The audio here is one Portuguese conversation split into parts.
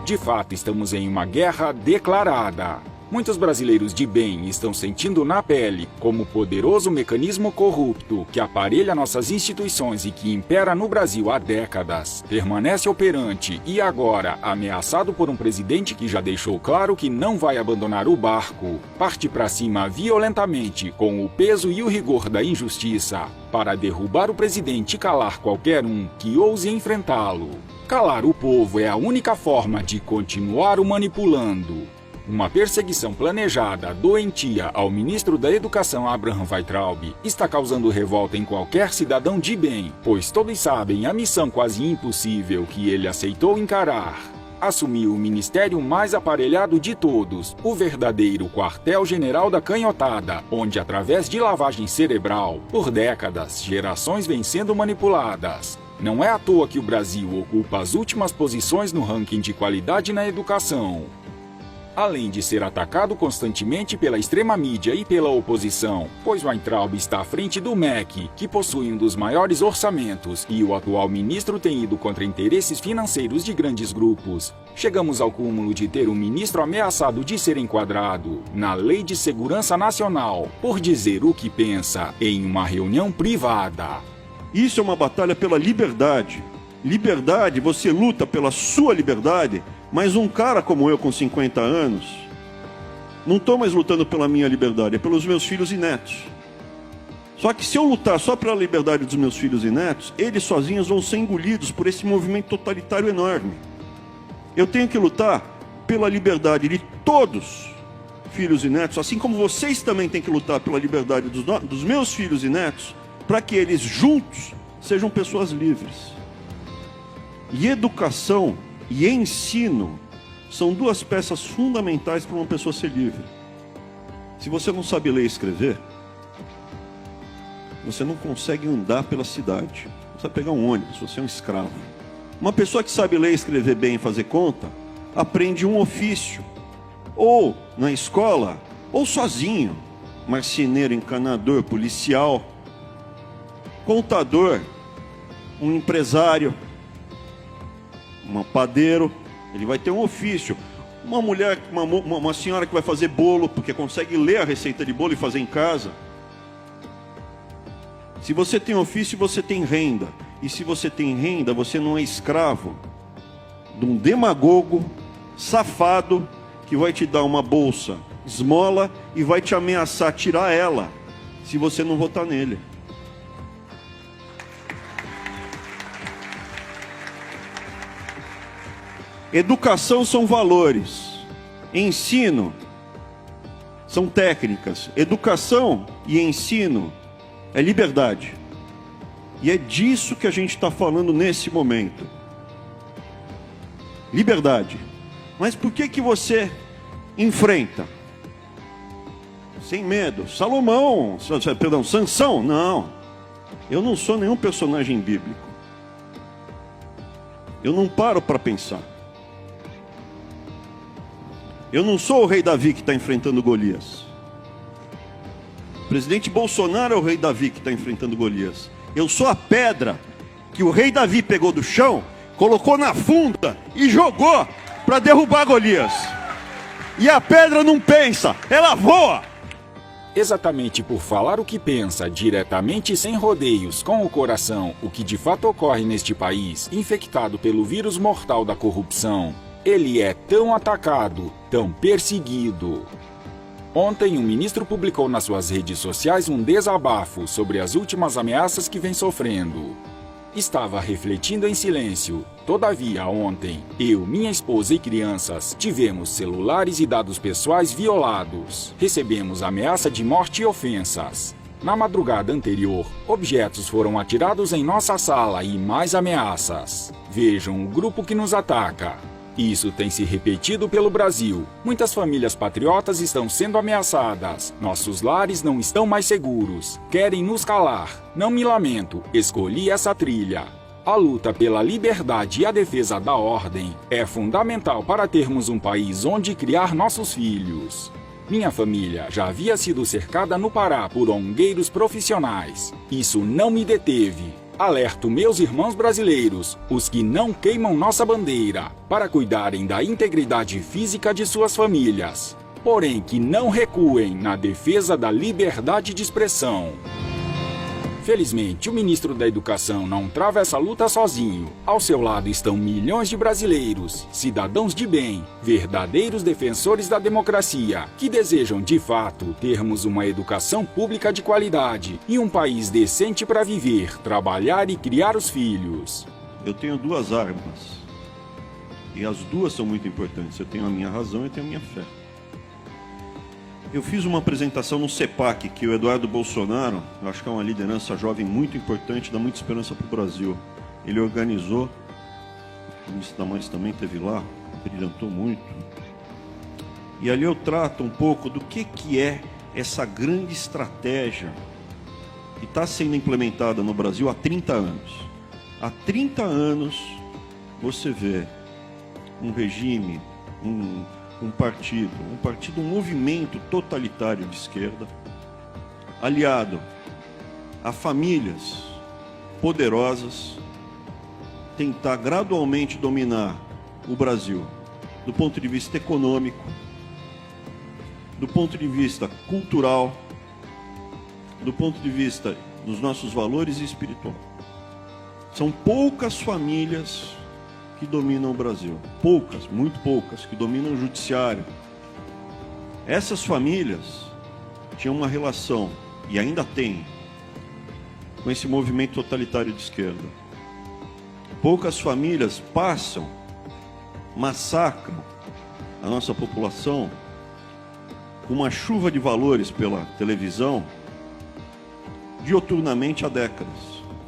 De fato, estamos em uma guerra declarada. Muitos brasileiros de bem estão sentindo na pele como o poderoso mecanismo corrupto que aparelha nossas instituições e que impera no Brasil há décadas, permanece operante e agora ameaçado por um presidente que já deixou claro que não vai abandonar o barco, parte para cima violentamente com o peso e o rigor da injustiça para derrubar o presidente e calar qualquer um que ouse enfrentá-lo. Calar o povo é a única forma de continuar o manipulando. Uma perseguição planejada, doentia ao ministro da Educação Abraham Weintraub está causando revolta em qualquer cidadão de bem, pois todos sabem a missão quase impossível que ele aceitou encarar. Assumiu o ministério mais aparelhado de todos, o verdadeiro quartel-general da canhotada, onde através de lavagem cerebral, por décadas, gerações vêm sendo manipuladas. Não é à toa que o Brasil ocupa as últimas posições no ranking de qualidade na educação. Além de ser atacado constantemente pela extrema-mídia e pela oposição, pois Weintraub está à frente do MEC, que possui um dos maiores orçamentos, e o atual ministro tem ido contra interesses financeiros de grandes grupos. Chegamos ao cúmulo de ter um ministro ameaçado de ser enquadrado na Lei de Segurança Nacional, por dizer o que pensa em uma reunião privada. Isso é uma batalha pela liberdade. Liberdade, você luta pela sua liberdade. Mas um cara como eu, com 50 anos, não estou mais lutando pela minha liberdade, é pelos meus filhos e netos. Só que se eu lutar só pela liberdade dos meus filhos e netos, eles sozinhos vão ser engolidos por esse movimento totalitário enorme. Eu tenho que lutar pela liberdade de todos, filhos e netos, assim como vocês também têm que lutar pela liberdade dos meus filhos e netos, para que eles juntos sejam pessoas livres. E educação e ensino são duas peças fundamentais para uma pessoa ser livre. Se você não sabe ler e escrever, você não consegue andar pela cidade. Você vai pegar um ônibus, você é um escravo. Uma pessoa que sabe ler, escrever bem e fazer conta, aprende um ofício. Ou na escola, ou sozinho. Marceneiro, encanador, policial, contador, um empresário, um padeiro, ele vai ter um ofício. Uma mulher, uma senhora que vai fazer bolo, porque consegue ler a receita de bolo e fazer em casa. Se você tem ofício, você tem renda. E se você tem renda, você não é escravo de um demagogo, safado, que vai te dar uma bolsa, esmola, e vai te ameaçar tirar ela, se você não votar nele. Educação são valores, ensino são técnicas, educação e ensino é liberdade. E é disso que a gente está falando nesse momento. Liberdade. Mas por que você enfrenta? Sem medo. Sansão? Não. Eu não sou nenhum personagem bíblico. Eu não paro para pensar. Eu não sou o rei Davi que está enfrentando Golias. O presidente Bolsonaro é o rei Davi que está enfrentando Golias. Eu sou a pedra que o rei Davi pegou do chão, colocou na funda e jogou para derrubar Golias. E a pedra não pensa, ela voa. Exatamente por falar o que pensa, diretamente e sem rodeios, com o coração, o que de fato ocorre neste país, infectado pelo vírus mortal da corrupção. Ele é tão atacado, tão perseguido. Ontem, um ministro publicou nas suas redes sociais um desabafo sobre as últimas ameaças que vem sofrendo. Estava refletindo em silêncio. Todavia, ontem, eu, minha esposa e crianças tivemos celulares e dados pessoais violados. Recebemos ameaça de morte e ofensas. Na madrugada anterior, objetos foram atirados em nossa sala e mais ameaças. Vejam o grupo que nos ataca. Isso tem se repetido pelo Brasil. Muitas famílias patriotas estão sendo ameaçadas. Nossos lares não estão mais seguros. Querem nos calar. Não me lamento, escolhi essa trilha. A luta pela liberdade e a defesa da ordem é fundamental para termos um país onde criar nossos filhos. Minha família já havia sido cercada no Pará por ongueiros profissionais. Isso não me deteve. Alerto meus irmãos brasileiros, os que não queimam nossa bandeira, para cuidarem da integridade física de suas famílias, porém que não recuem na defesa da liberdade de expressão. Felizmente, o ministro da Educação não trava essa luta sozinho. Ao seu lado estão milhões de brasileiros, cidadãos de bem, verdadeiros defensores da democracia, que desejam, de fato, termos uma educação pública de qualidade e um país decente para viver, trabalhar e criar os filhos. Eu tenho duas armas, e as duas são muito importantes. Eu tenho a minha razão e eu tenho a minha fé. Eu fiz uma apresentação no CEPAC, que o Eduardo Bolsonaro, eu acho que é uma liderança jovem muito importante, dá muita esperança para o Brasil. Ele organizou, o ministro Damares também esteve lá, brilhantou muito. E ali eu trato um pouco do que é essa grande estratégia que está sendo implementada no Brasil há 30 anos. Há 30 anos você vê um regime, um partido, um movimento totalitário de esquerda, aliado a famílias poderosas, tentar gradualmente dominar o Brasil do ponto de vista econômico, do ponto de vista cultural, do ponto de vista dos nossos valores e espiritual. São poucas famílias que dominam o Brasil. Poucas, muito poucas, que dominam o judiciário. Essas famílias tinham uma relação, e ainda têm, com esse movimento totalitário de esquerda. Poucas famílias massacram a nossa população com uma chuva de valores pela televisão, dioturnamente há décadas.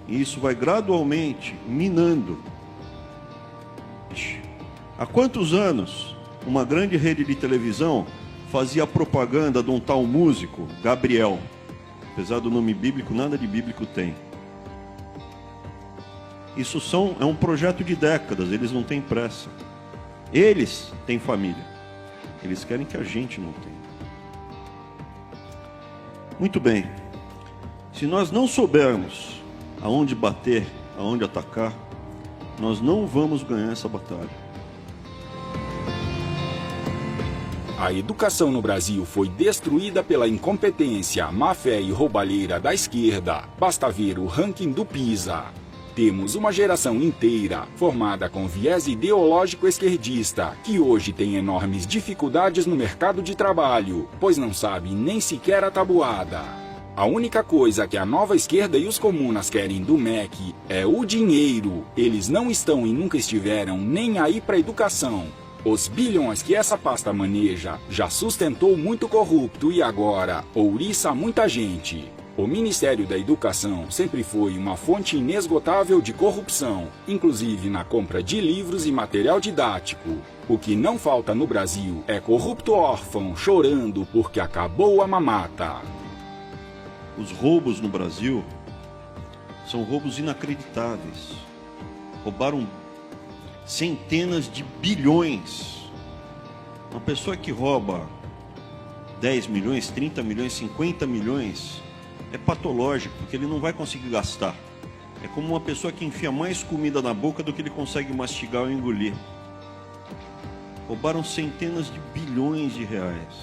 E isso vai gradualmente minando. Há quantos anos uma grande rede de televisão fazia propaganda de um tal músico, Gabriel? Apesar do nome bíblico, nada de bíblico tem. Isso é um projeto de décadas, eles não têm pressa. Eles têm família. Eles querem que a gente não tenha. Muito bem. Se nós não soubermos aonde bater, aonde atacar, nós não vamos ganhar essa batalha. A educação no Brasil foi destruída pela incompetência, má-fé e roubalheira da esquerda. Basta ver o ranking do PISA. Temos uma geração inteira formada com viés ideológico esquerdista, que hoje tem enormes dificuldades no mercado de trabalho, pois não sabe nem sequer a tabuada. A única coisa que a nova esquerda e os comunas querem do MEC é o dinheiro. Eles não estão e nunca estiveram nem aí para a educação. Os bilhões que essa pasta maneja já sustentou muito corrupto e agora ouriça muita gente. O Ministério da Educação sempre foi uma fonte inesgotável de corrupção, inclusive na compra de livros e material didático. O que não falta no Brasil é corrupto órfão chorando porque acabou a mamata. Os roubos no Brasil são roubos inacreditáveis. Roubaram centenas de bilhões. Uma pessoa que rouba 10 milhões, 30 milhões, 50 milhões é patológico, porque ele não vai conseguir gastar. É como uma pessoa que enfia mais comida na boca do que ele consegue mastigar ou engolir. Roubaram centenas de bilhões de reais.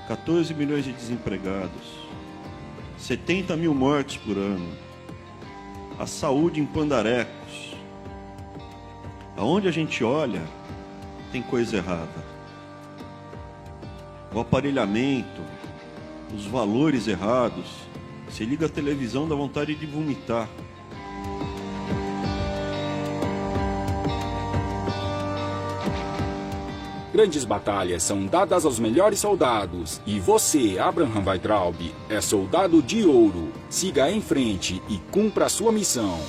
14 milhões de desempregados. 70 mil mortes por ano. A saúde em pandarecos. Aonde a gente olha, tem coisa errada. O aparelhamento, os valores errados. Você liga a televisão, dá vontade de vomitar. Grandes batalhas são dadas aos melhores soldados, e você, Abraham Weintraub, é soldado de ouro. Siga em frente e cumpra a sua missão.